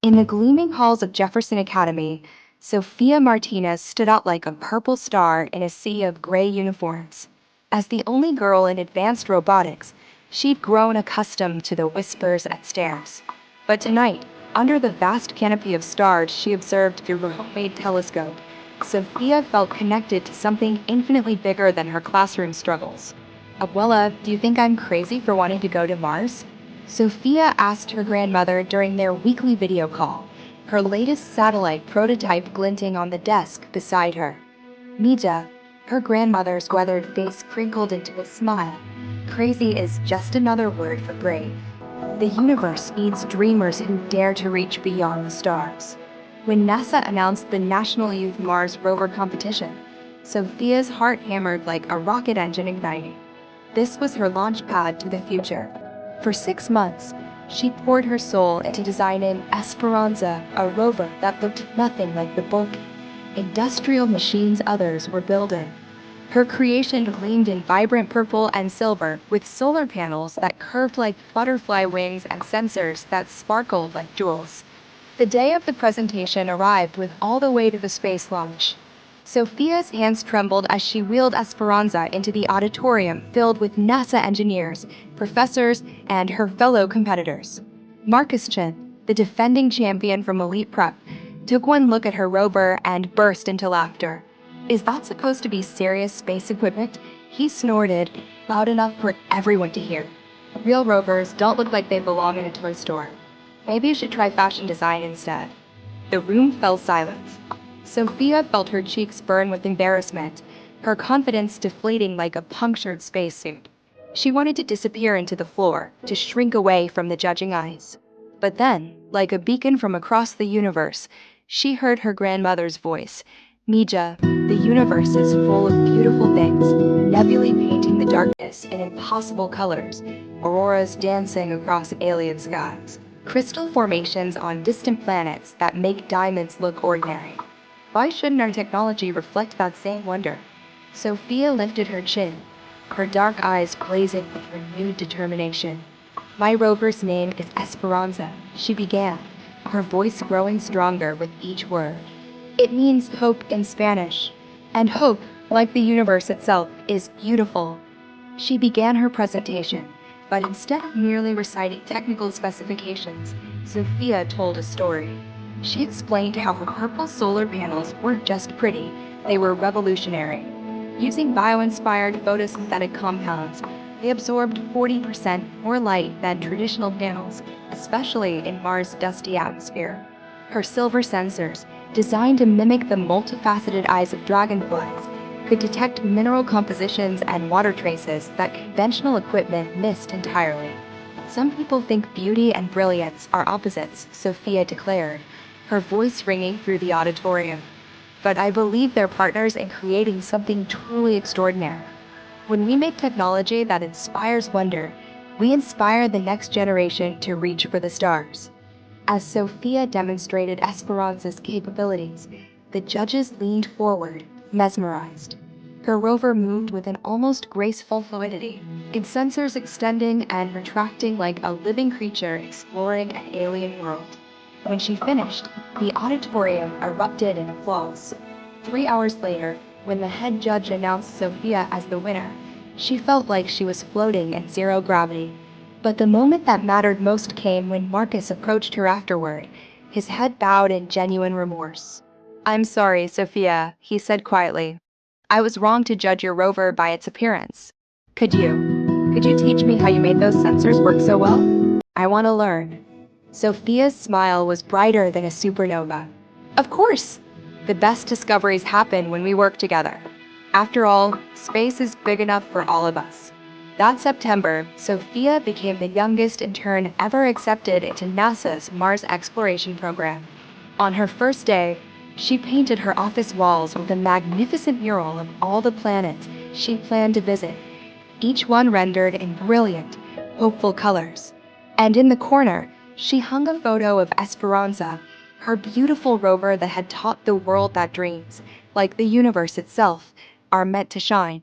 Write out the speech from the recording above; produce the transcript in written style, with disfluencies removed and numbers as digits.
In the gleaming halls of Jefferson Academy, Sofia Martinez stood out like a purple star in a sea of gray uniforms. As the only girl in advanced robotics, she'd grown accustomed to the whispers and stares. But tonight, under the vast canopy of stars she observed through her homemade telescope, Sofia felt connected to something infinitely bigger than her classroom struggles. Abuela, do you think I'm crazy for wanting to go to Mars? Sofia asked her grandmother during their weekly video call, her latest satellite prototype glinting on the desk beside her. Mija, her grandmother's weathered face crinkled into a smile. Crazy is just another word for brave. The universe needs dreamers who dare to reach beyond the stars. When NASA announced the National Youth Mars rover competition, Sofia's heart hammered like a rocket engine igniting. This was her launch pad to the future. For 6 months, she poured her soul into designing Esperanza, a rover that looked nothing like the bulky, industrial machines others were building. Her creation gleamed in vibrant purple and silver, with solar panels that curved like butterfly wings and sensors that sparkled like jewels. The day of the presentation arrived with all the weight of a space launch. Sofia's hands trembled as she wheeled Esperanza into the auditorium filled with NASA engineers, professors, and her fellow competitors. Marcus Chen, the defending champion from Elite Prep, took one look at her rover and burst into laughter. Is that supposed to be serious space equipment? He snorted, loud enough for everyone to hear. Real rovers don't look like they belong in a toy store. Maybe you should try fashion design instead. The room fell silent. Sofia felt her cheeks burn with embarrassment, her confidence deflating like a punctured spacesuit. She wanted to disappear into the floor, to shrink away from the judging eyes. But then, like a beacon from across the universe, she heard her grandmother's voice. Mija, the universe is full of beautiful things, nebulae painting the darkness in impossible colors, auroras dancing across alien skies, crystal formations on distant planets that make diamonds look ordinary. Why shouldn't our technology reflect that same wonder? Sofia lifted her chin, her dark eyes blazing with renewed determination. My rover's name is Esperanza, she began, her voice growing stronger with each word. It means hope in Spanish, and hope, like the universe itself, is beautiful. She began her presentation, but instead of merely reciting technical specifications, Sofia told a story. She explained how her purple solar panels weren't just pretty, they were revolutionary. Using bio-inspired photosynthetic compounds, they absorbed 40% more light than traditional panels, especially in Mars' dusty atmosphere. Her silver sensors, designed to mimic the multifaceted eyes of dragonflies, could detect mineral compositions and water traces that conventional equipment missed entirely. Some people think beauty and brilliance are opposites, Sofia declared, her voice ringing through the auditorium. But I believe they're partners in creating something truly extraordinary. When we make technology that inspires wonder, we inspire the next generation to reach for the stars. As Sofia demonstrated Esperanza's capabilities, the judges leaned forward, mesmerized. Her rover moved with an almost graceful fluidity, its sensors extending and retracting like a living creature exploring an alien world. When she finished, the auditorium erupted in applause. 3 hours later, when the head judge announced Sofia as the winner, she felt like she was floating in zero gravity. But the moment that mattered most came when Marcus approached her afterward, his head bowed in genuine remorse. I'm sorry, Sofia, he said quietly. I was wrong to judge your rover by its appearance. Could you teach me how you made those sensors work so well? I want to learn. Sofia's smile was brighter than a supernova. Of course! The best discoveries happen when we work together. After all, space is big enough for all of us. That September, Sofia became the youngest intern ever accepted into NASA's Mars exploration program. On her first day, she painted her office walls with a magnificent mural of all the planets she planned to visit, each one rendered in brilliant, hopeful colors. And in the corner, she hung a photo of Esperanza, her beautiful rover that had taught the world that dreams, like the universe itself, are meant to shine.